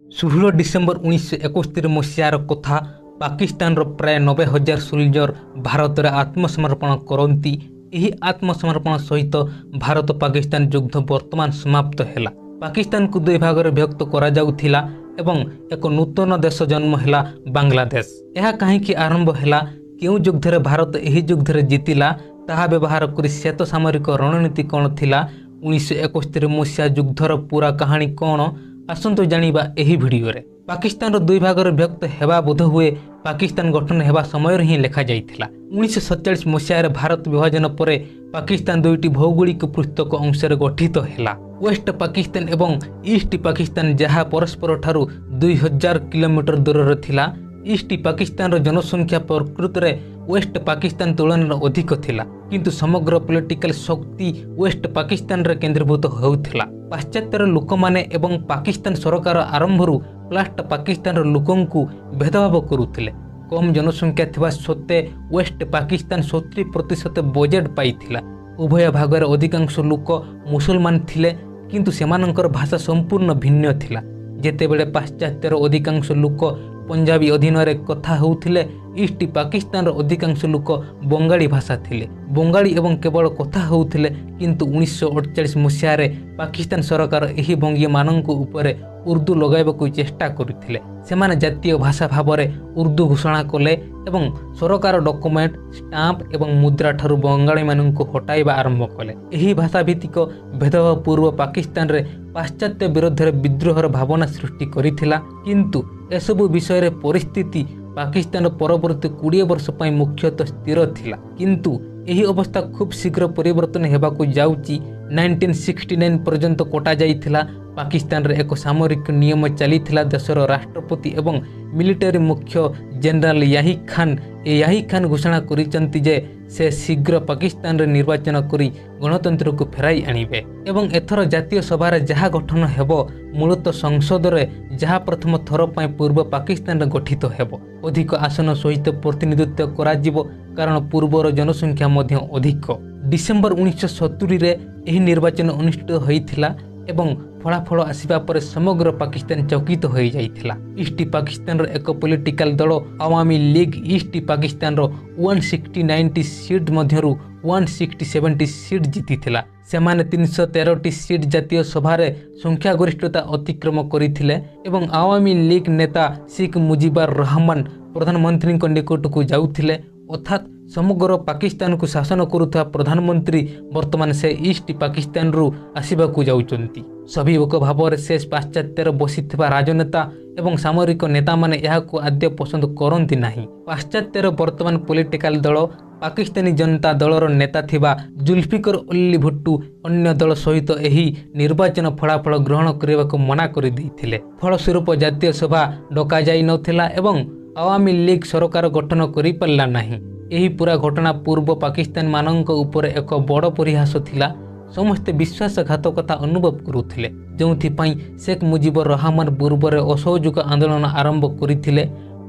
16 December 1971 मसीहार कथा पाकिस्तान प्राय 90,000 soldier Bharat में आत्मसमर्पण करती। यही आत्मसमर्पण सहित भारत पाकिस्तान युद्ध वर्तमान समाप्त है। पाकिस्तान को दुई भाग में विभक्त करा एवं एक नूतन देश जन्म है बांग्लादेश। यह कहीं आरंभ है, क्यों युद्ध में भारत यही युद्ध में जीतिला ताहा व्यवहार कर श्वेत सामरिक रणनीति कौन थिला, 1971 मसीहा युद्धर पूरा कहानी कौन, आसंतु जानिबा एही भिडियो रे। पाकिस्तान दुई भाग में विभक्त हेबा बोध हुए पाकिस्तान गठन हेबा समय ही लेखा जाइथिला। 1947 मसीह भारत विभाजन पर पाकिस्तान दुईटी भौगोलिक पृष्ठक अंश गठित है। वेस्ट पाकिस्तान एवं ईस्ट पाकिस्तान जहाँ परस्पर ठारू 2000 किलोमीटर दूर थिला। ईस्ट पाकिस्तान जनसंख्या प्रकृत में वेस्ट पाकिस्तान तुलन अधिक थिला, किंतु समग्र पॉलिटिकल शक्ति वेस्ट पाकिस्तान रे केंद्रीभूत होउथिला। पाश्चात्यर लोक माने एवं पाकिस्तान सरकार आरंभरू प्लास्ट पाकिस्तान लोकों को भेदभाव करुथिले। कम जनसंख्या थिबा सत्ते वेस्ट पाकिस्तान 70% बजेट पाइथिला। उभय भागर अधिकांश लोक मुसलमान थिले, किंतु सेमानंकर भाषा संपूर्ण भिन्न थिला। जेतेबेले पाश्चात्यर अधिकांश लोक पंजाबी अधीन रे कथा होउथिले, ईस्ट पाकिस्तान अधिकांश लोक बंगाली भाषा थिले। बंगाली एवं केवल कथा होउथिले, किंतु 1948 मसीह पाकिस्तान सरकार एही बंगी मानंक उपरे उर्दू लगाइबाकू चेष्टा करिथिले। सेमाने जातीय भाषा भाव में उर्दू घोषणा कले एवं सरकार डॉक्यूमेंट स्टाम्प एवं मुद्रा ठारू बंगाली मानंकू हटाइबा आरंभ कले। एही भाषा भित्तिक भेदभाव पूर्व पाकिस्तान रे पाश्चात्य विरोध में विद्रोहर भावना सृष्टि करिथिला, किंतु एसबु विषय रे परिस्थिति पाकिस्तान परवर्ती 20 वर्ष पई मुख्यतः स्थिर थिला। किंतु यही अवस्था खूब शीघ्र परिवर्तन हेबाकू जाउची। 1969 पर्यंत कोटा जाइथिला। पाकिस्तान रे एक सामरिक नियम चलीथिला। देशर राष्ट्रपति एवं मिलिटरी मुख्य जनरल याही खान घोषणा करिसंती जे से शीघ्र पाकिस्तान रे निर्वाचन करी गणतंत्र को फेराई आनिबे एवं एथर जातीय सभा जहाँ गठन हेबो मूलतः संसद रे जहाँ प्रथम थर पई पूर्व पाकिस्तान गठित हेबो। अधिक आसन सहित प्रतिनिधित्व कराजिबो, कारण पूर्वर जनसंख्या मध्य अधिक। डिसेम्बर 1970 रे एही निर्वाचन अनुष्ठित होइथिला एवं फलाफल आसिबा पर समग्र पाकिस्तान चकित हो जाइथिला। ईस्ट पाकिस्तान एक पॉलिटिकल दल आवामी लीग ईस्ट पाकिस्तान 160-90 सीट मध्यरु 160-70 सीट जीतिथिला। सेमाने 313 सीट जातीय सभा रे संख्या गरिष्ठता अतिक्रम करिथिले एवं आवामी लीग नेता शेख मुजिबुर रहमान प्रधानमंत्री निकट को जाउथिले। अर्थात समग्र पाकिस्तान को शासन करुवा प्रधानमंत्री वर्तमान से ईस्ट पाकिस्तान रु आसिबाकू जाउचंती। स्वाभाविक भाव में शेष पाश्चात्यर बसिथिबा राजनेता एवं सामरिक नेता माने यहाकू आद्य पसंद करती नहीं। पाश्चात्यर वर्तमान पॉलिटिकल दल पाकिस्तानी जनता दलर नेता थिबा जुल्फिकर अली भुट्टो अन्य दल सहित एही निर्वाचन फलाफल ग्रहण करने को मना कर देइथिले। फलस्वरूप जातीय सभा डका जाई नथिला एवं आवामी लीग सरकार गठन करि पारला नाही। यही पूरा घटना पूर्व पाकिस्तान मानक ऊपर एक बड़ परिहास थिला। समस्ते विश्वासघातकता अनुभव करुथिले, जोंथिपाई शेख मुजिबुर रहमान पूर्व में असहयोग आंदोलन आरंभ करिथिले।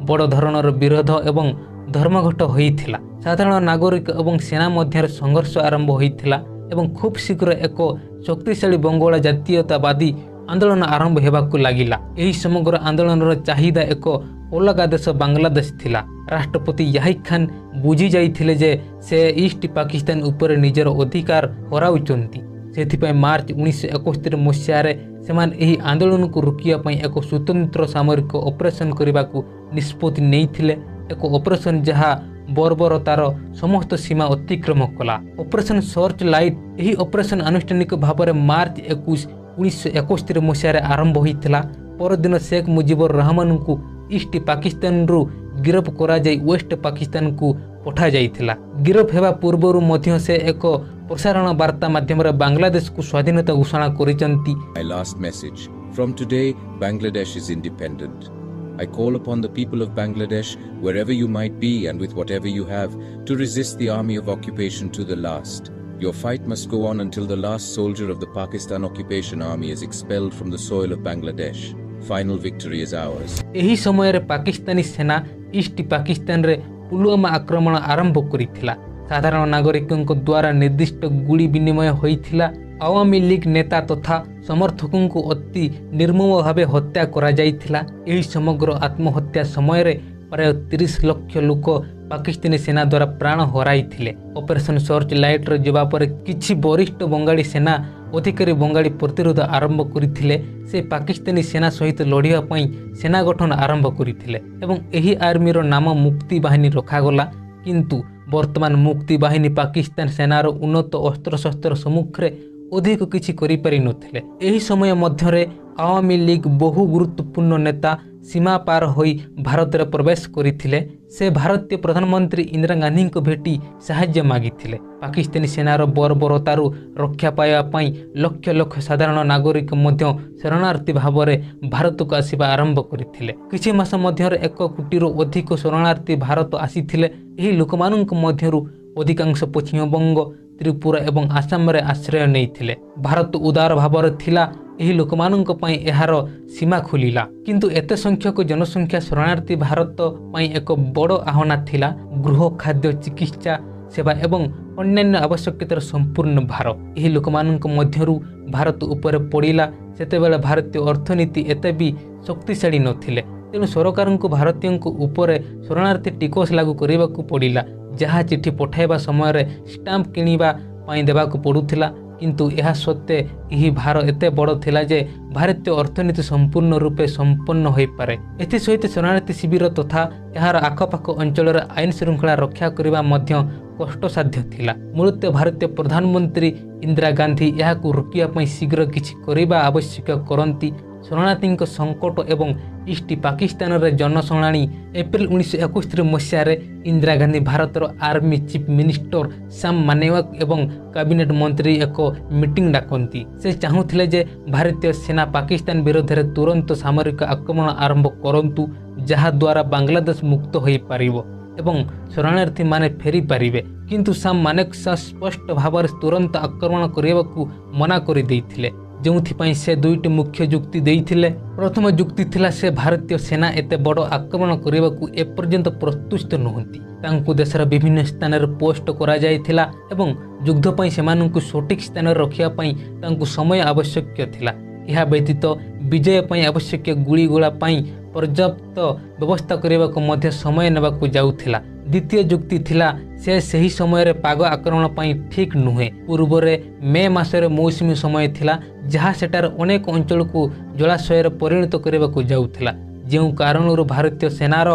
बड़ धरणर विरोध एवं धर्मघट होइथिला। साधारण नागरिक एवं सेना मध्य संघर्ष आरंभ होइथिला एवं खूब शीघ्र एक शक्तिशाली बंगाला जातीयतावादी आंदोलन आरंभ हेबाकू लागिला। एही समग्र आंदोलन चाहिदा एक अलग देश बांग्लादेश थिला। राष्ट्रपति याही खान बुझी जाइथिले जे से ईस्ट पाकिस्तान ऊपर निजर अधिकार हराउचंती। सेथिपाई मार्च 1971 मसीह सेमान एही आंदोलन को रोकिया पई एक स्वतंत्र सामरिक ऑपरेशन करबाकू निष्पत्ति नेइथिले। एक ऑपरेशन जहाँ बर्बरतार समस्त सीमा अतिक्रम कला। Operation search light. यही ऑपरेशन आनुष्ठानिक भाव में मार्च 21 1971 मसीह आरंभ होइथिला। परदिन शेख मुजिबुर रहमान को ईस्ट पाकिस्तान रु गिरफ करा जाई वेस्ट पाकिस्तान को पठा जाइथिला। गिरफ हेबा पूर्वरु मध्य से एक प्रसारण वार्ता माध्यम रे बांग्लादेश को स्वाधीनता घोषणा करिसंती। My last message. From today, Bangladesh is independent. I call upon the people of Bangladesh, wherever you might be and with whatever you have, to resist the army of occupation to the last. Your fight must go on until the last soldier of the Pakistan occupation army is expelled from the soil of Bangladesh. Final victory is ours. एही समय रे पाकिस्तानी सेना east Pakistan रे पुलवामा आक्रमण आरंभ करिथिला। साधारण नागरिकों द्वारा निर्दिष्ट गुली विनिमय होइथिला। आवामी लीग नेता तथा समर्थकों को अति निर्मम भाव हत्या करा जाइथिला। एही समग्र आत्महत्या समय रे प्राय 30 लाख लोक पाकिस्तानी सेना द्वारा प्राण हराइथिले। ऑपरेशन सर्च लाइट रे जबा पर किछि वरिष्ठ बंगाली सेना अधिकारी बंगाली प्रतिरोध आरंभ करथिले। से पाकिस्तानी सेना सहित लड़िया पई सेना गठन आरंभ करथिले एवं एही आर्मी रो नाम मुक्ति बाहिनी रखागला। किंतु वर्तमान मुक्ति बाहिनी पाकिस्तान सेनार उन्नत अस्त्रशस्त्र सम्मुख अधिक किछि करि पारि नथिले। एही समय मध्यरे आवामी लीग बहु गुरुत्वपूर्ण नेता सीमा पार होई भारत रे प्रवेश करिथिले। से भारतीय प्रधानमंत्री इंदिरा गांधी को भेटी साहाय्य मागिथिले। पाकिस्तानी सेनार बर्बरतारू रक्षा पाइबा पई लक्ष लक्ष साधारण नागरिक मध्य शरणार्थी भाव में भारत को आसिबा आरंभ करिथिले। किछि मास मध्यरे 1 कोटी अधिक शरणार्थी भारत आसीथिले। एही लोकमानक मध्यरु अधिकांश पश्चिम बंग, त्रिपुरा एवं आसाम रे आश्रय नैथिले। भारत उदार भाव थिला एही लोकमानक पई एहार सीमा खोलिला। किंतु एते संख्यक जनसंख्या शरणार्थी भारत पई एक बड़ आह्वान थिला। गृह, खाद्य, चिकित्सा सेवा एवं अन्यान्य आवश्यकतार संपूर्ण भार एही लोकमानक मध्यरु भारत उपरे पड़िला। सेतेबेले भारतीय अर्थनीति एते भी शक्तिशाली नथिले। तेणु सरकार को भारतीयों उपरे शरणार्थी टिकस लागू करने को पड़िला। जहाँ चिठी पठाइबा समय रे स्टाम्प किनिबा पई देबाको पड़ुथिला। किंतु यह सत्वे यही भार एते बड़ थिला जे भारतीय अर्थनीति संपूर्ण रूपे संपन्न होई पारे। एथि सहित शरणार्थी शिविर तथा यार आखपाख अंचल आईन श्रृंखला रक्षा करने मध्य कष्टसाध्य थिला। मूलतः भारतीय प्रधानमंत्री इंदिरा गांधी यह रोकिया शीघ्र किछि करिबा आवश्यक करती। शरणार्थी संकट एवं ईस्ट पाकिस्तान रे जनशरणाणी एप्रिल 1971 मसीह इंदिरा गांधी भारतर army chief minister Sam Manekshaw एवं कैबिनेट मंत्री एक मीटिंग डाकती। से चाहूले जे भारतीय सेना पाकिस्तान विरोध में तुरंत सामरिक आक्रमण आरंभ करंतु, जहा द्वारा बांग्लादेश मुक्त हो पारिबो एवं शरणार्थी माने फेरी पारिबे। किंतु सैम मानेकशॉ स्पष्ट भाव तुरंत आक्रमण करने को मना कर देइथिले। जोंथिपाई से दुईटी मुख्य जुक्ति देइथिले। प्रथम जुक्ति थिला से भारतीय सेना एते बड़ आक्रमण करने को एपर्यंत प्रस्तुत नहंती। तांकु देशर विभिन्न स्थान रे पोस्ट करा जायथिला एवं युद्ध पई सेमानंकु सठिक स्थान रे रखिया पई तांकु समय आवश्यक थिला। यह व्यतीत विजय पई आवश्यक गुली गोला पई पर्याप्त व्यवस्था करने को मध्य समय नेबाकु जाउथिला। द्वितीय जुक्ति थिला से सही समय रे पाग आक्रमण पई ठीक नुहे। पूर्व रे मे मासरे मौसुमी समय थिला, जहाँ सेटार अनेक अंचल को जलाशय परिणत करने को जाउथिला। जो कारणरू भारतीय सेनार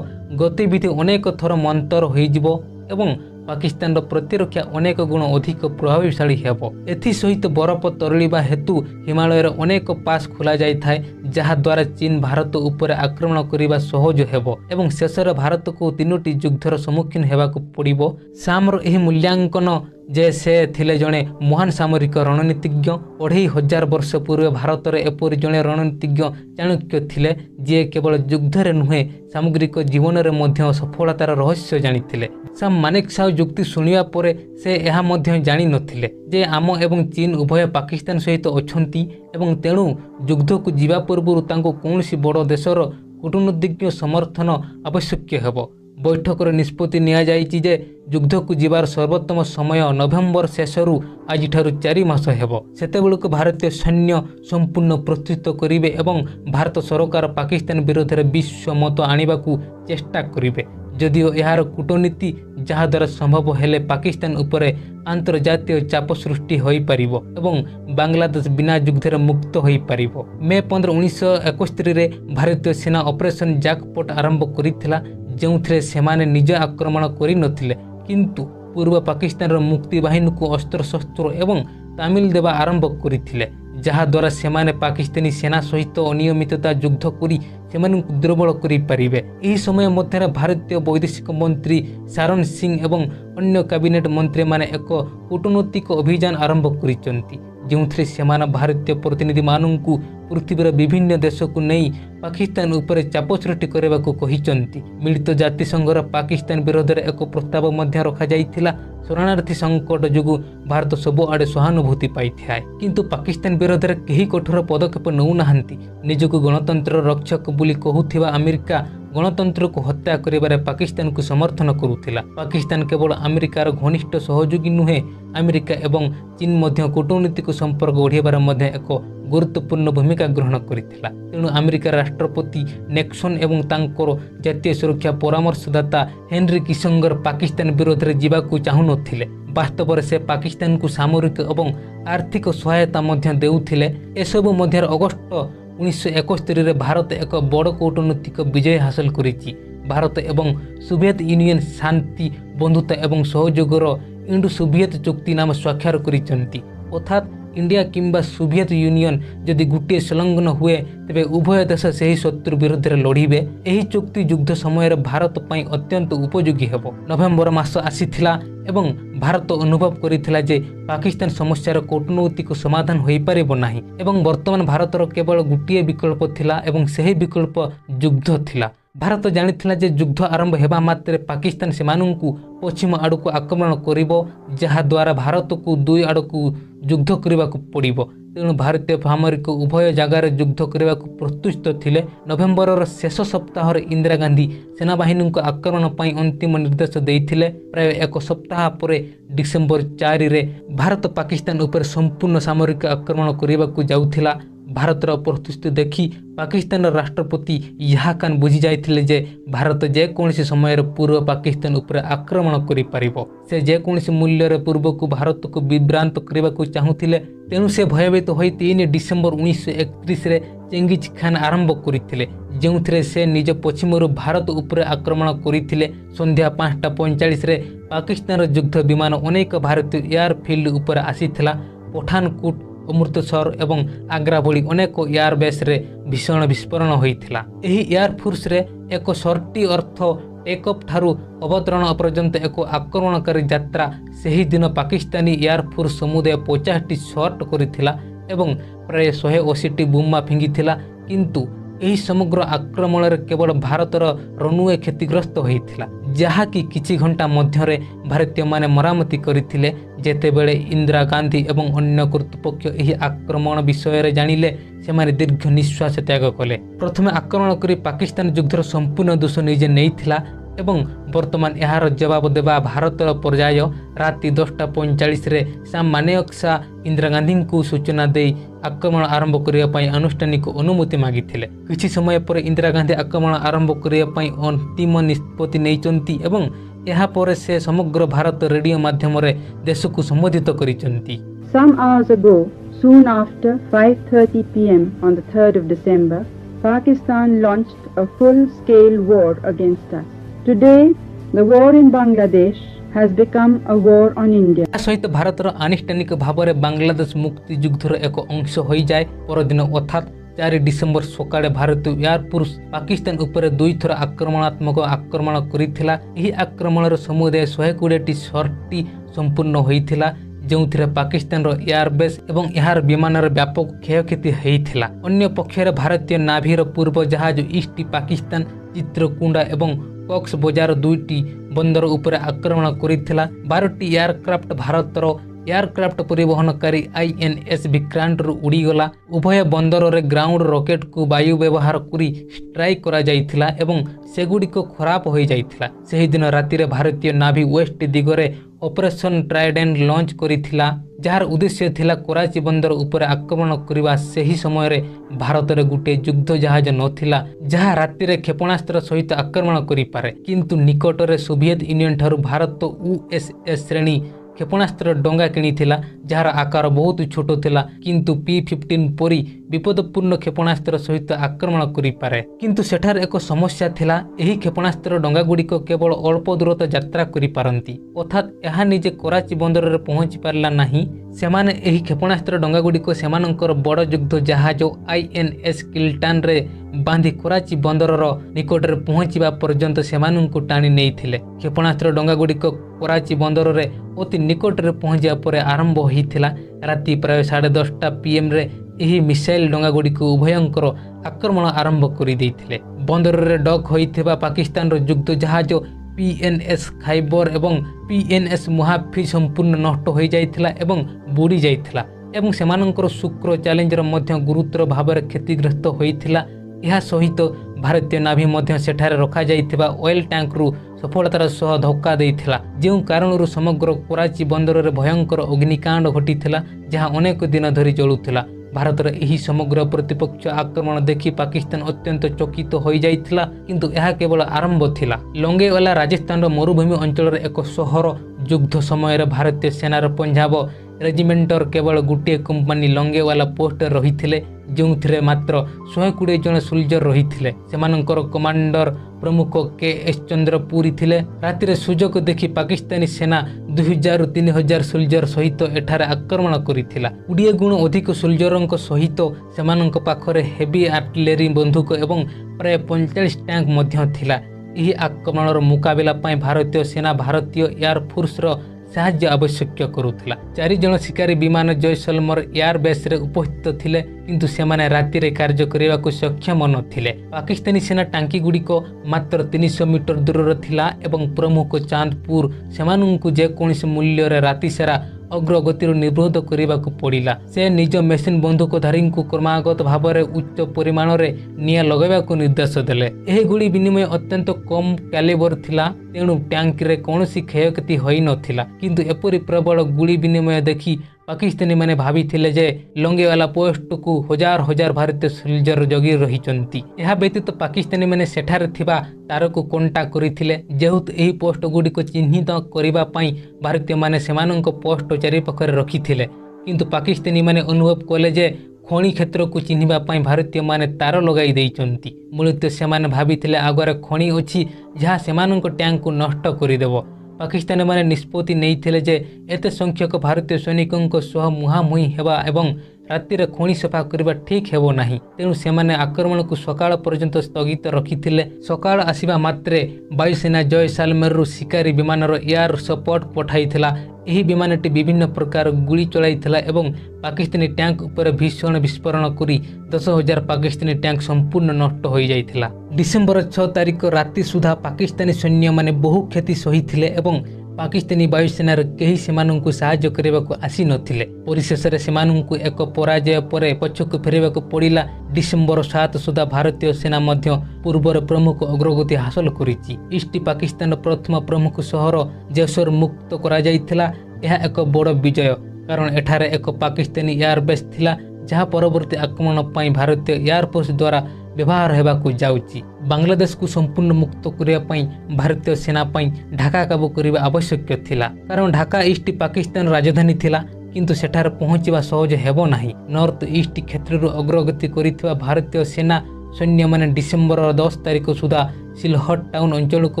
गतिविधि अनेक थर मंतर होइजिबो एवं पाकिस्तान प्रतिरक्षा अनेक गुण अधिक प्रभावशाली हेबो। एथि सहित बरफ तरलिबा हेतु हिमालयर अनेक पास खोला जाय थाए, जहा द्वारा चीन भारत उपर आक्रमण करिबा सहज हेबो एवं शेषर भारत को 3टी युद्धर सम्मुखीन हेबाकु पड़िबो। सामर एही मूल्यांकन जे से थिले जणे महान सामरिक रणनीतिज्ञ। 2500 वर्ष पूर्व भारत रे एपरि जणे रणनीतिज्ञ चाणक्य थिले, जे केवल युद्ध रे नुहे सामग्रिक जीवन रे मध्य सफलतार रहस्य जानिथिले। सैम मानेकशॉ जुक्ति सुनिया परे से यह मध्य जानि नथिले जे आम एवं चीन उभय पाकिस्तान सहित अछंती एवं तेणु युद्ध को जीवा पूर्व तांको कौनसी बड़ देशर कूटनीतिज्ञ समर्थन आवश्यक हेबो। बैठकर निष्पत्ति निया जाइछि जे युद्ध को जीवार सर्वोत्तम समय नवेम्बर शेषरु आज 4 मास हेबो। सेतेबेलक भारतीय सैन्य संपूर्ण प्रस्तुत करिवे एवं भारत सरकार पाकिस्तान विरोध में विश्व मत आनिबाकू चेष्टा करिवे। जदिओ यार कूटनीति जहा द्वारा संभव हेले पाकिस्तान उपरे अंतर्जातीय चाप सृष्टि होई परिबो एवं बांग्लादेश बिना युद्ध मुक्त होई परिबो। मे 15, 1971 रे भारतीय सेना ऑपरेशन जैकपॉट आरंभ करिथिला, जोंथरे सेमाने निज आक्रमण करि नथिले। किंतु पूर्व पाकिस्तान मुक्ति बाहिनी को अस्त्र शस्त्र एवं तामिल देवा आरंभ करिथिले, जहा द्वारा सेमाने पाकिस्तानी सेना सहित अनियमितता युद्ध करी सेमानंकु दुर्बल करि परिबे। एही समय मध्य भारतीय वैदेशिक मंत्री शारण सिंह एवं अन्य कैबिनेट मंत्री माने एक कूटनैतिक अभियान आरंभ करिसंती, जोंथरे सेमान भारतीय प्रतिनिधि मानंकु पृथ्वीर विभिन्न देश को नहीं पाकिस्तान उपरे चाप सृष्टि करने को कहिसंती। मिलित जातिसंघर पाकिस्तान विरोध में एक प्रस्ताव मध्य रखा जाइथिला। शरणार्थी संकट जोगु भारत सबुआड़े सहानुभूति पाई थाए, किंतु पाकिस्तान विरोध में कहीं कठोर पदक्षेप नौ नाहांती। निजको गणतंत्र रक्षक बोली कहूथिबा अमेरिका गणतंत्र को हत्या करिबारे पाकिस्तान को समर्थन करुथिला। पाकिस्तान केवल अमेरिकार घनिष्ठ सहयोगी नुहे, अमेरिका एवं चीन मध्य कूटनीतिक संपर्क बढ़ाइबार मध्य एक गुरुत्वपूर्ण भूमिका ग्रहण करिथिला। तेणु अमेरिका राष्ट्रपति नेक्सन एवं तांकर जातीय सुरक्षा परामर्शदाता हेनरी किसिंगर पाकिस्तान विरोध में जीवाकू चाहू नथिले। वास्तव से पाकिस्तान को सामरिक एवं आर्थिक सहायता मध्य देउथिले। एसबु मध्य अगस्त 1971 रे भारत एक बड़ कूटनीतिक विजय हासिल करिछि। भारत एवं सोवियत यूनियन शांति, बंधुता एवं सहयोगर इंडो सोवियत चुक्ति नाम स्वाक्षर करिसंती। अर्थात इंडिया किंबा सोवियत यूनियन जदि गोटे संलग्न हुए तेबे उभय देश से शत्रु विरुद्ध लड़िबे। एही चुक्ति युद्ध समय भारत पई अत्यंत उपयोगी हेबो। नवेम्बर मास आसीथिला एवं भारत अनुभव करिथिला जे पाकिस्तान समस्यार कूटनैतिक समाधान होई परिबो नाही एवं वर्तमान भारतर केवल गोटे विकल्प थिला एवं सही विकल्प युद्ध थिला। भारत जानिथिला जे युद्ध आरंभ हेबा मात्रे पाकिस्तान सेमानंकु पश्चिम आड़कू आक्रमण करिबो, जहा द्वारा भारत को दुई आड़कू युद्ध करबाकू पड़िबो। तेणु भारतीय सामरिक उभय जगार युद्ध करबाकू प्रस्तुत थिले। नवेम्बर शेष सप्ताह इंदिरा गांधी सेनाबाहिनी को आक्रमण पई अंतिम निर्देश देइथिले। प्राय एक सप्ताह पर डिसेम्बर 4 रे भारत पाकिस्तान उपर संपूर्ण सामरिक आक्रमण करबाकू जाउथिला। भारतर प्रस्तुति देखि पाकिस्तान राष्ट्रपति याहा खान बुझी जाइथिले जे भारत जेकोसी समय पूर्व पाकिस्तान उपर आक्रमण करि पारिबो। से जेकोसी मूल्य पूर्व को भारत को विभ्रांत करबाकू चाहूथिले। तेणु से भयभीत होई 3 डिसेम्बर 1931 रे चेंगिज खान आरंभ करिथिले, जेउथिरे से निज पश्चिमरु भारत उपर आक्रमण करिथिले। संध्या 5:45 रे पाकिस्तान युद्ध विमान अनेक भारतीय एयरफील्ड उपर आसीथिला। पठानकोट, अमृतसर एवं आग्रा भली अनेक एयरबेस रे भीषण विस्फोरण होइथिला। एही एयरफोर्स रे एक सर्टी अर्थ टेकअप ठारू अवतरण पर्यंत एक आक्रमणकारी यात्रा सही दिन पाकिस्तानी एयरफोर्स समुदाय 50टी शॉट करिथिला एवं प्राय 180टी बोमा फिंगिथिला। किंतु एही समग्र आक्रमण रे केवल भारतर रनवे क्षतिग्रस्त होइथिला, जहा कि किछि घंटा मध्यरे भारतीय माने मरामती करिथिले। जेतेबेले इंदिरा गांधी एवं अन्य कर्तृपक्ष एही आक्रमण विषय रे जानिले, सेमाने दीर्घ निश्वास त्याग कले। प्रथमे आक्रमण करी पाकिस्तान युद्धर संपूर्ण दोष निजे नेइथिला एवं वर्तमान यार जवाब देवा भारतर पर्याय। राति 10:45 रे साम मानेकशा इंदिरा गांधी को सूचना दे आक्रमण आरंभ करने आनुष्ठानिक अनुमति मागिथिले। किछि समय पर इंदिरा गांधी आक्रमण आरंभ करने अंतिम निष्पत्ति नैचंती एवं यहा पर से समग्र भारत रेडियो माध्यम रे देश को संबोधित करिसंती। Some hours ago, soon after 5:30 p.m. on the 3rd of December, Pakistan launched a full-scale war against us. Today, the war in Bangladesh has become a war on India. सहित भारतर आनुष्ठानिक भाव में बांग्लादेश मुक्ति युद्धर एक अंश हो जाए। परदिन अर्थात 4 डिसेम्बर सकाळे भारतीय एयरफोर्स पाकिस्तान उपर 2 थर आक्रमणात्मक आक्रमण करिथिला। एही आक्रमणर समुदाय 120टी शॉटटी संपूर्ण होइथिला, जो पाकिस्तान एयरबेस एवं यार विमानर व्यापक क्षयक्षति होइथिला। अन्य पक्षर भारतीय नाभीर पूर्व जहाज ईस्ट पाकिस्तान चित्रकुंडा एवं कक्स बजार 2टी बंदर उपर आक्रमण करिथिला। 12टी एयरक्राफ्ट भारतर एयरक्राफ्ट परिवहनकारी INS विक्रांत उड़ीगला। उभय बंदर रे ग्राउंड रॉकेट को वायु व्यवहार करी स्ट्राइक करा जाइथिला एवं सेगुड़िक खराब हो जाइथिला। सेही दिन राति रे भारतीय नाभी वेस्ट दिगरे ऑपरेशन ट्राइडेंट लॉन्च करिथिला, जार उद्देश्य थिला कराची बंदर उपर आक्रमण करबा। सेही समय रे भारत रे गुटे युद्ध जहाज नथिला जहा राति रे क्षेपणास्त्र सहित आक्रमण करि पारे, किंतु निकट रे सोवियत यूनियन ठारू भारत USS श्रेणी क्षेपणास्त्र डंगा किणीथिला, जार आकार बहुत छोट थिला, किंतु P-15 परी विपदपूर्ण क्षेपणास्त्र सहित आक्रमण करि पारे। किंतु सेठार एक समस्या थिला, एही क्षेपणास्त्र डंगा गुड़िक केवल अल्प दूरता यात्रा करि पारंती, अर्थात यहा निजे कराची बंदर रे पहुंची पारला नाही। सेमाने एही क्षेपणास्त्र डंगा गुड़िक सेमानंकर बड़ युद्ध जहाज INS किल्टान रे बांधी कराची बंदर निकट रे पहुंचीबा पर्यंत सेमानंकु टाणी नेइथिले। क्षेपणास्त्र डंगा गुड़िक कराची बंदर रे अति निकट रे पहुंचिया परे आरंभ होइथिला। राति प्राय 10:30 PM रे एही मिसाइल डंगा गुड़िक उभयंकर आक्रमण आरंभ करि दैथिले। बंदर रे डक होइथिबा पाकिस्तान रो युद्ध जहाज PNS खाइबर एवं PNS मुहाफिज संपूर्ण नष्ट हो जाइथिला एवं बुड़ी जाइथिला एवं सेमानंकर शुक्र चैलेंजर मध्य गुरुतर भाव में क्षतिग्रस्त होइथिला। यह सहित ଭାରତୀୟ ନାଭି ମଧ୍ୟ ସେଠାରେ ରଖାଯାଇଥିବା ଅଏଲ ଟ୍ୟାଙ୍କରୁ ସଫଳତାର ସହ ଧକ୍କା ଦେଇଥିଲା, ଯେଉଁ କାରଣରୁ ସମଗ୍ର କରାଚି ବନ୍ଦରରେ ଭୟଙ୍କର ଅଗ୍ନିକାଣ୍ଡ ଘଟିଥିଲା, ଯାହା ଅନେକ ଦିନ ଧରି ଜଳୁଥିଲା। ଭାରତର ଏହି ସମଗ୍ର ପ୍ରତିପକ୍ଷ ଆକ୍ରମଣ ଦେଖି ପାକିସ୍ତାନ ଅତ୍ୟନ୍ତ ଚକିତ ହୋଇଯାଇଥିଲା, କିନ୍ତୁ ଏହା କେବଳ ଆରମ୍ଭ ଥିଲା। ଲଙ୍ଗେୱାଲା ରାଜସ୍ଥାନର ମରୁଭୂମି ଅଞ୍ଚଳର ଏକ ସହର। ଯୁଦ୍ଧ ସମୟରେ ଭାରତୀୟ ସେନାର ପଞ୍ଜାବ ରେଜିମେଣ୍ଟର କେବଳ ଗୋଟିଏ କମ୍ପାନୀ ଲଙ୍ଗେୱାଲା ପୋଷ୍ଟରେ ରହିଥିଲେ, ଯେଉଁଥିରେ ମାତ୍ର 120 ଜଣ ସୋଲଜର ରହିଥିଲେ। ସେମାନଙ୍କର କମାଣ୍ଡର ପ୍ରମୁଖ KS ଚନ୍ଦ୍ରପୁରୀ ଥିଲେ। ରାତିରେ ସୁଯୋଗ ଦେଖି ପାକିସ୍ତାନୀ ସେନା 2000ରୁ 3000 ସୋଲଜର ସହିତ ଏଠାରେ ଆକ୍ରମଣ କରିଥିଲା। 20 ଗୁଣ ଅଧିକ ସୋଲଜରଙ୍କ ସହିତ ସେମାନଙ୍କ ପାଖରେ ହେଭି ଆର୍ଟିଲେରୀ ବନ୍ଧୁକ ଏବଂ ପ୍ରାୟ 45 ଟ୍ୟାଙ୍କ ମଧ୍ୟ ଥିଲା। ଏହି ଆକ୍ରମଣର ମୁକାବିଲା ପାଇଁ ଭାରତୀୟ ସେନା ଭାରତୀୟ ଏୟାରଫୋର୍ସର ସାହାଯ୍ୟ ଆବଶ୍ୟକ କରୁଥିଲା। 4 ଜଣ ଶିକାରୀ ବିମାନ ଜୟସଲମର ଏୟାରବେସ୍ରେ ଉପସ୍ଥିତ ଥିଲେ, କିନ୍ତୁ ସେମାନେ ରାତିରେ କାର୍ଯ୍ୟ କରିବାକୁ ସକ୍ଷମ ନଥିଲେ। ପାକିସ୍ତାନୀ ସେନା ଟାଙ୍କିଗୁଡ଼ିକ ମାତ୍ର 300 ମିଟର ଦୂରରେ ଥିଲା ଏବଂ ପ୍ରମୁଖ ଚାନ୍ଦପୁର ସେମାନଙ୍କୁ ଯେକୌଣସି ମୂଲ୍ୟରେ ରାତିସାରା ଅଗ୍ରଗତିରୁ ନିବୃତ୍ତ କରିବାକୁ ପଡ଼ିଲା। ସେ ନିଜ ମେସିନ ବନ୍ଧୁକଧାରୀଙ୍କୁ କ୍ରମାଗତ ଭାବରେ ଉଚ୍ଚ ପରିମାଣରେ ନିଆଁ ଲଗାଇବାକୁ ନିର୍ଦ୍ଦେଶ ଦେଲେ। ଏହି ଗୁଳି ବିନିମୟ ଅତ୍ୟନ୍ତ କମ୍ କ୍ୟାଲିବର ଥିଲା, ତେଣୁ ଟ୍ୟାଙ୍କରେ କୌଣସି କ୍ଷୟକ୍ଷତି ହୋଇନଥିଲା। କିନ୍ତୁ ଏପରି ପ୍ରବଳ ଗୁଳି ବିନିମୟ ଦେଖି ପାକିସ୍ତାନୀମାନେ ଭାବିଥିଲେ ଯେ ଲଙ୍ଗେୱାଲା ପୋଷ୍ଟକୁ ହଜାର ହଜାର ଭାରତୀୟ ସୋଲଜର ଜଗି ରହିଛନ୍ତି। ଏହା ବ୍ୟତୀତ ପାକିସ୍ତାନୀମାନେ ସେଠାରେ ଥିବା ତାରକୁ କଣ୍ଟା କରିଥିଲେ, ଯେହେତୁ ଏହି ପୋଷ୍ଟଗୁଡ଼ିକ ଚିହ୍ନିତ କରିବା ପାଇଁ ଭାରତୀୟମାନେ ସେମାନଙ୍କ ପୋଷ୍ଟ ଚାରିପାଖରେ ରଖିଥିଲେ। କିନ୍ତୁ ପାକିସ୍ତାନୀମାନେ ଅନୁଭବ କଲେ ଯେ ଖଣି କ୍ଷେତ୍ରକୁ ଚିହ୍ନିବା ପାଇଁ ଭାରତୀୟମାନେ ତାର ଲଗାଇ ଦେଇଛନ୍ତି। ମୂଳତଃ ସେମାନେ ଭାବିଥିଲେ ଆଗରେ ଖଣି ଅଛି, ଯାହା ସେମାନଙ୍କ ଟ୍ୟାଙ୍କକୁ ନଷ୍ଟ କରିଦେବ। ପାକିସ୍ତାନୀମାନେ ନିଷ୍ପତ୍ତି ନେଇଥିଲେ ଯେ ଏତେ ସଂଖ୍ୟକ ଭାରତୀୟ ସୈନିକଙ୍କ ସହ ମୁହାଁମୁହିଁ ହେବା ଏବଂ ରାତିରେ ଖଣି ସଫା କରିବା ଠିକ୍ ହେବ ନାହିଁ। ତେଣୁ ସେମାନେ ଆକ୍ରମଣକୁ ସକାଳ ପର୍ଯ୍ୟନ୍ତ ସ୍ଥଗିତ ରଖିଥିଲେ। ସକାଳ ଆସିବା ମାତ୍ରେ ବାୟୁସେନା ଜୟସାଲମେରରୁ ଶିକାରୀ ବିମାନର ଏୟାର ସପୋର୍ଟ ପଠାଇଥିଲା। ଏହି ବିମାନଟି ବିଭିନ୍ନ ପ୍ରକାର ଗୁଳି ଚଳାଇଥିଲା ଏବଂ ପାକିସ୍ତାନୀ ଟ୍ୟାଙ୍କ ଉପରେ ଭୀଷଣ ବିସ୍ଫୋରଣ କରି 10,000 ପାକିସ୍ତାନୀ ଟ୍ୟାଙ୍କ ସମ୍ପୂର୍ଣ୍ଣ ନଷ୍ଟ ହୋଇଯାଇଥିଲା। ଡିସେମ୍ବର 6 ତାରିଖ ରାତି ସୁଦ୍ଧା ପାକିସ୍ତାନୀ ସୈନ୍ୟମାନେ ବହୁ କ୍ଷତି ସହିଥିଲେ ଏବଂ ପାକିସ୍ତାନୀ ବାୟୁସେନାର କେହି ସେମାନଙ୍କୁ ସାହାଯ୍ୟ କରିବାକୁ ଆସିନଥିଲେ। ପରିଶେଷରେ ସେମାନଙ୍କୁ ଏକ ପରାଜୟ ପରେ ପଛକୁ ଫେରିବାକୁ ପଡ଼ିଲା। ଡିସେମ୍ବର 7 ସୁଦ୍ଧା ଭାରତୀୟ ସେନା ମଧ୍ୟ ପୂର୍ବରେ ପ୍ରମୁଖ ଅଗ୍ରଗତି ହାସଲ କରିଛି। ଇଷ୍ଟ ପାକିସ୍ତାନର ପ୍ରଥମ ପ୍ରମୁଖ ସହର ଜେସୋର ମୁକ୍ତ କରାଯାଇଥିଲା। ଏହା ଏକ ବଡ଼ ବିଜୟ, କାରଣ ଏଠାରେ ଏକ ପାକିସ୍ତାନୀ ଏୟାରବେସ୍ ଥିଲା, ଯାହା ପରବର୍ତ୍ତୀ ଆକ୍ରମଣ ପାଇଁ ଭାରତୀୟ ଏୟାରଫୋର୍ସ ଦ୍ୱାରା ବ୍ୟବହାର ହେବାକୁ ଯାଉଛି। ବାଂଲାଦେଶକୁ ସମ୍ପୂର୍ଣ୍ଣ ମୁକ୍ତ କରିବା ପାଇଁ ଭାରତୀୟ ସେନା ପାଇଁ ଢାକା କାବୁ କରିବା ଆବଶ୍ୟକ ଥିଲା, କାରଣ ଢାକା ଇଷ୍ଟ ପାକିସ୍ତାନର ରାଜଧାନୀ ଥିଲା, କିନ୍ତୁ ସେଠାରେ ପହଞ୍ଚିବା ସହଜ ହେବ ନାହିଁ। ନର୍ଥ ଇଷ୍ଟ କ୍ଷେତ୍ରରୁ ଅଗ୍ରଗତି କରିଥିବା ଭାରତୀୟ ସେନା ସୈନ୍ୟମାନେ ଡିସେମ୍ବର 10 ତାରିଖ ସୁଦ୍ଧା ସିଲହଟ ଟାଉନ ଅଞ୍ଚଳକୁ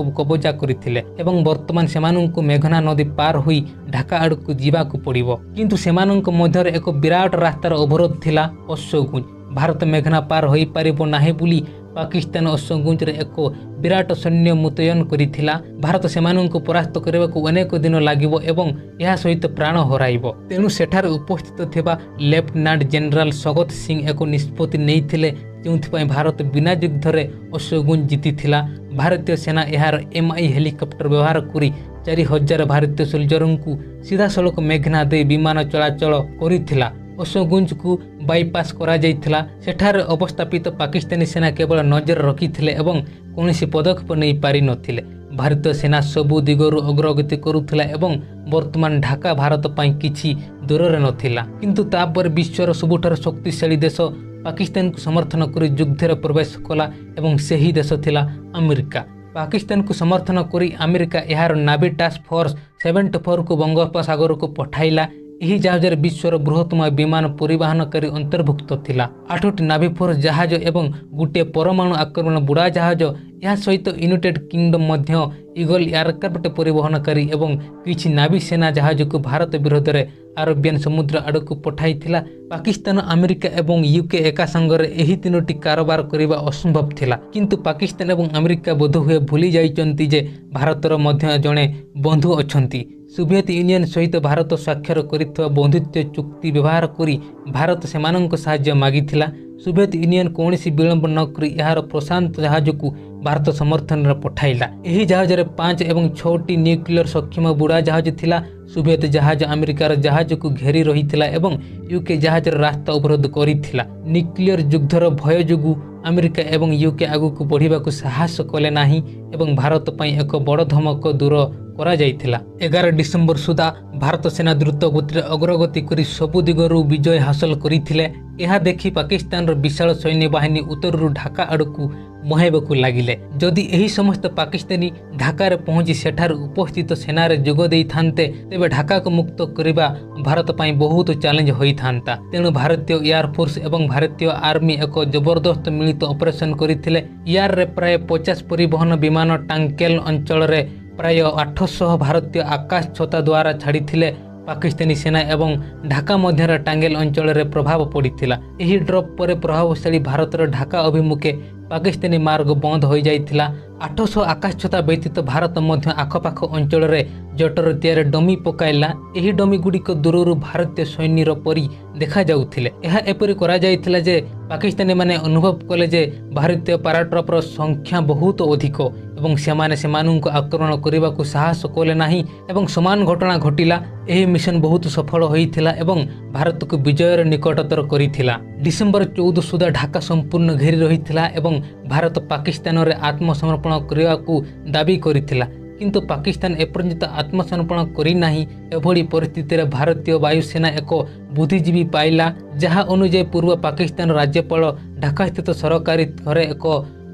କବଜା କରିଥିଲେ ଏବଂ ବର୍ତ୍ତମାନ ସେମାନଙ୍କୁ ମେଘନା ନଦୀ ପାର ହୋଇ ଢାକା ଆଡ଼କୁ ଯିବାକୁ ପଡ଼ିବ। କିନ୍ତୁ ସେମାନଙ୍କ ମଧ୍ୟରେ ଏକ ବିରାଟ ରାସ୍ତାର ଅବରୋଧ ଥିଲା, ଅଶ୍ୱଗୁଞ୍ଜ। ଭାରତ ମେଘନା ପାର ହୋଇପାରିବ ନାହିଁ ବୋଲି ପାକିସ୍ତାନ ଅଶ୍ୱଗୁଞ୍ଜରେ ଏକ ବିରାଟ ସୈନ୍ୟ ମୁତୟନ କରିଥିଲା। ଭାରତ ସେମାନଙ୍କୁ ପରାସ୍ତ କରିବାକୁ ଅନେକ ଦିନ ଲାଗିବ ଏବଂ ଏହା ସହିତ ପ୍ରାଣ ହରାଇବ। ତେଣୁ ସେଠାରେ ଉପସ୍ଥିତ ଥିବା ଲେଫ୍ଟନାଣ୍ଟ ଜେନେରାଲ ଶଗତ ସିଂ ଏକ ନିଷ୍ପତ୍ତି ନେଇଥିଲେ, ଯେଉଁଥିପାଇଁ ଭାରତ ବିନା ଯୁଦ୍ଧରେ ଅଶ୍ୱଗୁଞ୍ଜ ଜିତିଥିଲା। ଭାରତୀୟ ସେନା ଏହାର MI ହେଲିକପ୍ଟର ବ୍ୟବହାର କରି 4000 ଭାରତୀୟ ସୋଲଜରଙ୍କୁ ସିଧାସଳଖ ମେଘନା ଦେଇ ବିମାନ ଚଳାଚଳ କରିଥିଲା। ଅଶ୍ୱଗୁଞ୍ଜକୁ ବାଇପାସ୍ କରାଯାଇଥିଲା। ସେଠାରେ ଅବସ୍ଥାପିତ ପାକିସ୍ତାନୀ ସେନା କେବଳ ନଜର ରଖିଥିଲେ ଏବଂ କୌଣସି ପଦକ୍ଷେପ ନେଇପାରିନଥିଲେ। ଭାରତୀୟ ସେନା ସବୁ ଦିଗରୁ ଅଗ୍ରଗତି କରୁଥିଲା ଏବଂ ବର୍ତ୍ତମାନ ଢାକା ଭାରତ ପାଇଁ କିଛି ଦୂରରେ ନଥିଲା। କିନ୍ତୁ ତାପରେ ବିଶ୍ୱର ସବୁଠାରୁ ଶକ୍ତିଶାଳୀ ଦେଶ ପାକିସ୍ତାନକୁ ସମର୍ଥନ କରି ଯୁଦ୍ଧରେ ପ୍ରବେଶ କଲା ଏବଂ ସେହି ଦେଶ ଥିଲା ଆମେରିକା। ପାକିସ୍ତାନକୁ ସମର୍ଥନ କରି ଆମେରିକା ଏହାର ନାଭି ଟାସ୍କ ଫୋର୍ସ 74କୁ ବଙ୍ଗୋପସାଗରକୁ ପଠାଇଲା। ଏହି ଜାହାଜରେ ବିଶ୍ୱର ବୃହତ୍ତମ ବିମାନ ପରିବହନକାରୀ ଅନ୍ତର୍ଭୁକ୍ତ ଥିଲା। 8ଟି ନାଭି ଫୋର୍ସ ଜାହାଜ ଏବଂ ଗୋଟିଏ ପରମାଣୁ ଆକ୍ରମଣ ବୁଡ଼ା ଜାହାଜ, ଏହା ସହିତ ୟୁନାଇଟେଡ୍ କିଙ୍ଗଡମ୍ ମଧ୍ୟ ଇଗଲ ଏୟାରକ୍ରାଫ୍ଟ ପରିବହନକାରୀ ଏବଂ କିଛି ନାଭି ସେନା ଜାହାଜକୁ ଭାରତ ବିରୋଧରେ ଆରବିଆନ୍ ସମୁଦ୍ର ଆଡ଼କୁ ପଠାଇଥିଲା। ପାକିସ୍ତାନ, ଆମେରିକା ଏବଂ UK ଏକା ସାଙ୍ଗରେ ଏହି 3ଟି କାରବାର କରିବା ଅସମ୍ଭବ ଥିଲା। କିନ୍ତୁ ପାକିସ୍ତାନ ଏବଂ ଆମେରିକା ବୋଧହୁଏ ଭୁଲି ଯାଇଛନ୍ତି ଯେ ଭାରତର ମଧ୍ୟ ଜଣେ ବନ୍ଧୁ ଅଛନ୍ତି। ସୋଭିଏତ ୟୁନିୟନ ସହିତ ଭାରତ ସ୍ୱାକ୍ଷର କରିଥିବା ବନ୍ଧୁତ୍ୱ ଚୁକ୍ତି ବ୍ୟବହାର କରି ଭାରତ ସେମାନଙ୍କ ସାହାଯ୍ୟ ମାଗିଥିଲା। सोवियत यूनियन कौन विलंब नक यार प्रशांत जहाज को भारत समर्थन में पठाइला। यही जहाज 5 और 6टी न्यूक्लियर सक्षम बुड़ा जहाज थिला। सोवियत जहाज अमेरिकार जहाज को घेरी रही एवं यूके जहाज रास्ता अवरोध करिथिला। न्यूक्लियर युद्धर भय जोगु अमेरिका एवं यूके आगु बढ़ा को साहस कले नाही एवं भारत पई एक बड़ धमक दूर करा जाइथिला। 11 डिसेम्बर सुधा भारत सेना द्रुत गति अग्रगति करी सबु दिगरु विजय हासिल करिथिले। यह देखि पाकिस्तान विशाल सैन्य बाहिनी उत्तरु ढाका आड़कू मुहाइबाकू लागिले। जदि एही समस्त पाकिस्तानी ढाकार पहुंची सेठार उपस्थित सेनारे जोग देई थान्ते तेबे ढाका को मुक्त करिबा भारत पई बहुत चैलेंज होई थान्ता। तेणु भारतीय एयरफोर्स एवं भारतीय आर्मी एक जबरदस्त मिलित ऑपरेशन करिथिले। यार रे प्राय 50 परिवहन विमान टांकेल अंचल रे प्राय 800 भारतीय आकाश छता द्वारा छाड़ी पाकिस्तानी सेना एवं ढाका मध्य टांगेल अंचल रे प्रभाव पड़िथिला। एही ड्रप पर प्रभावशाली भारतर ढाका अभिमुखे पाकिस्तानी मार्ग बंद हो जाइथिला। 800 आकाश छता व्यतीत भारत मध्य आखपाख अंचल रे जटर तैयार डमी पकाइला। एही डमी गुड़िक दूरରୁ भारतीय सैन्यर परी देखा जाउथिले। यह एपरि करा जाइथिला जे पाकिस्तानी माने अनुभव कले जे भारतीय पैराट्रपर संख्या बहुत अधिक एवं सेमानंकु आक्रमण करने साहस कले नाही एवं समान घटना घटिला। एही मिशन बहुत सफल होइथिला एवं भारत को विजयर निकटतर करिथिला। डिसेम्बर 14 सुधा ढाका संपूर्ण घेरी रहिथिला एवं भारत पाकिस्तान रे आत्मसमर्पण करने को दाबी करिथिला। किंतु पाकिस्तान एपर्यंत आत्मसमर्पण करी नाही। एभली परिस्थिति रे भारतीय वायुसेना एक बुद्धिजीवी पाइला जहाँ अनुଯାयी पूर्व पाकिस्तान राज्यपाल ढाका स्थित सरकारी घरे एक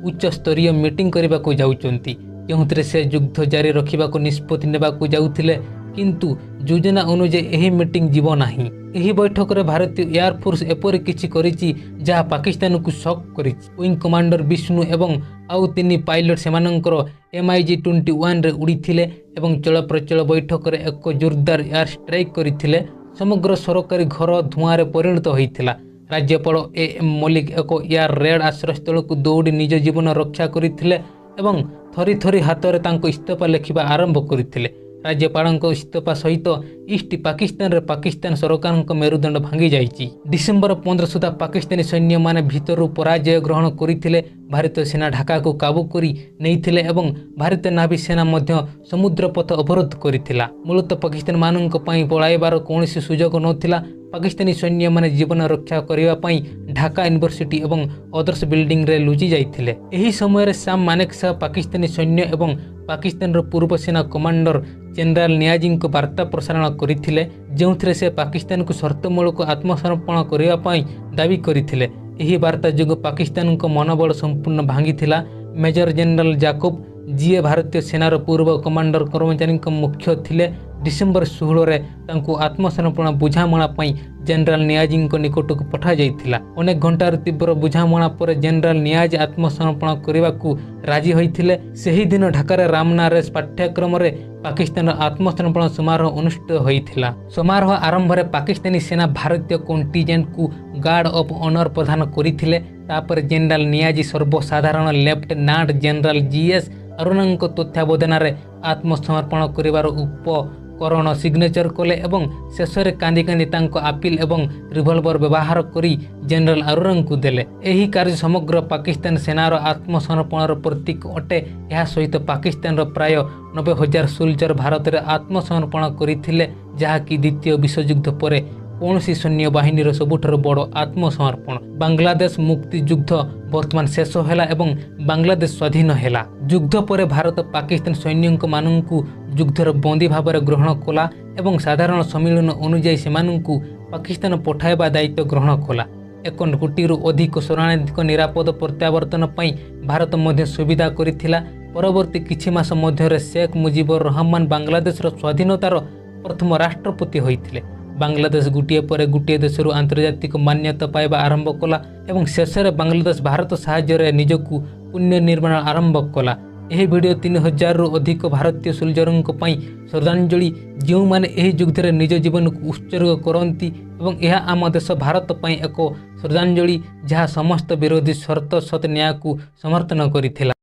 उच्च स्तरीय मीटिंग करने को जाउचंती। केउंतरे से युद्ध जारी रखिबा को निष्पत्ति नेबा को जाउथिले किंतु योजना अनुଯାयी एही मीटिंग जीव नाही। एही बैठक रे भारतीय एयरफोर्स एपरि किछि करिछि जहाँ पाकिस्तान को शॉक करिछि। विंग कमांडर विष्णु एवं आउ 3 पायलट सेमानंकर MiG-21 रे उड़ीथिले एवं चलप्रचल बैठक रे एक जोरदार एयर स्ट्राइक करिथिले। समग्र सरकारी घर धुआं रे परिणत होइथिला। राज्यपाल AM मलिक एक एयर रेड आश्रयस्थल को दौड़ी निज जीवन रक्षा करथिले एवं थरी थरी हाथ रे तांको इस्तीफा लिखिबा आरंभ करथिले। राज्यपाल इस्तीफा सहित ईस्ट पाकिस्तान रे पाकिस्तान सरकार मेरुदंड भांगी जाइछि। डिसेम्बर 15 सुधा पाकिस्तानी सैन्य माने भीतरु पराजय ग्रहण करथिले। भारतीय सेना ढाका को काबू करी नैथिले एवं भारतीय नाभी सेना मध्य समुद्र पथ अवरोध करथिला। मूलतः पाकिस्तान मानक पई पळाइबार कोनोसी सुजोग नथिला। पाकिस्तानी सैन्य माने जीवन रक्षा करिबा पई ढाका यूनिवर्सिटी एवं आदर्श बिल्डिंग रे लुचि जाइथिले। एही समय साम मानेकशा पाकिस्तानी सैन्य एवं पाकिस्तान रो पूर्व सेना कमांडर जनरल नियाजी को वार्ता प्रसारण करथिले जेउथरे से पाकिस्तान को शर्तमूलक आत्मसमर्पण करिबा पई दाबी करथिले। एही वार्ता जोग पाकिस्तान को मनोबल संपूर्ण भांगिथिला। मेजर जनरल जाकोब जीए भारतीय सेनार पूर्व कमांडर कर्मचारी मुख्य थिले। डिसेम्बर 16 रे तांको आत्मसमर्पण बुझामणा पई जनरल नियाजी निकट को पठा जाइथिला। अनेक घंटार तीव्र बुझामणा पर जनरल नियाज आत्मसमर्पण करने को राजी होइथिले। सेही दिन ढाकार रामना रेस पाठ्यक्रम रे पाकिस्तान आत्मसमर्पण समारोह अनुष्ठित होइथिला। समारोह आरंभ रे पाकिस्तानी सेना भारतीय कंटिजेंट को गार्ड ऑफ ऑनर प्रदान करिथिले। तापर जनरल नियाजी सर्वसाधारण लेफ्टिनेंट जनरल GS अरुणंक तथ्यावधान आत्मसमर्पण करिवार उपकरण सिग्नेचर कले एवं शेष में कांदी कांदी तांको अपील एवं रिवॉल्वर व्यवहार करी जनरल अरुण को देले। एही कार्य समग्र पाकिस्तान सेनार आत्मसमर्पणर प्रतीक अटे। यह सहित पाकिस्तान प्राय 90,000 सोल्जर भारत में आत्मसमर्पण करथिले जहाँकि द्वितीय विश्वयुद्ध पर कौनसी सैन्य बाहिनीर सबुठार बड़ आत्मसमर्पण। बांग्लादेश मुक्ति युद्ध वर्तमान शेष हैला एवं बांग्लादेश स्वाधीन हैला। युद्ध पर भारत पाकिस्तान सैन्य मानू युद्धर बंदी भाव ग्रहण कला एवं साधारण सम्मिलन अनुଯାयी सेमानंकु पाकिस्तान पठाइबा दायित्व ग्रहण कला। 1 कोटिरु अधिक शरणार्थी निरापद प्रत्यावर्तन पई भारत मध्य सुविधा करिथिला। परवर्ती किछि मास मध्य शेख मुजिबुर रहमान बांग्लादेश स्वाधीनतार प्रथम राष्ट्रपति होइथिले। बांग्लादेश गुटिए पर गुटिए देशरू आंतर्जातिक मान्यता पाइबा आरंभ कला एवं शेष में बांग्लादेश भारत साहाय्य निजकू पुण्य निर्माण आरंभ कला। यह वीडियो 3000 रु अधिक भारतीय सोल्जरों श्रद्धांजलि जो माने यह युद्ध में निज जीवन को उत्सर्ग करती एवं यह आम देश भारत पर एक श्रद्धांजलि जहाँ समस्त विरोधी शर्त सत न्याय को समर्थन करथिला।